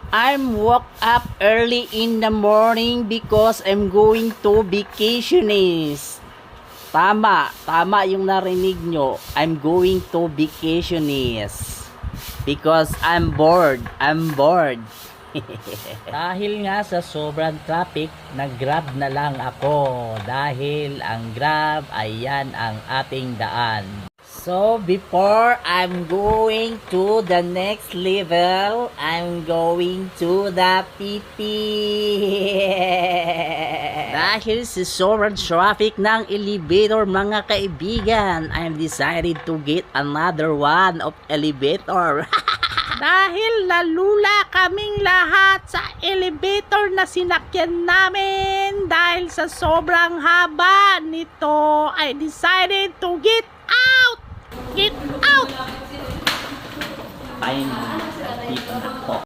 I'm woke up early in the morning because I'm going to vacationist. Tama yung narinig nyo. I'm going to vacationist. Because I'm bored. Dahil nga sa sobrang traffic, nag-grab na lang ako. Dahil ang grab, ayan ang ating daan. So, before I'm going to the next level, I'm going to the PP. Dahil sa sobrang traffic ng elevator, mga kaibigan, I'm decided to get another one of elevator. Dahil nalula kaming lahat sa elevator na sinakyan namin dahil sa sobrang haba nito, I decided to get out! Get out! Finally, dito na po.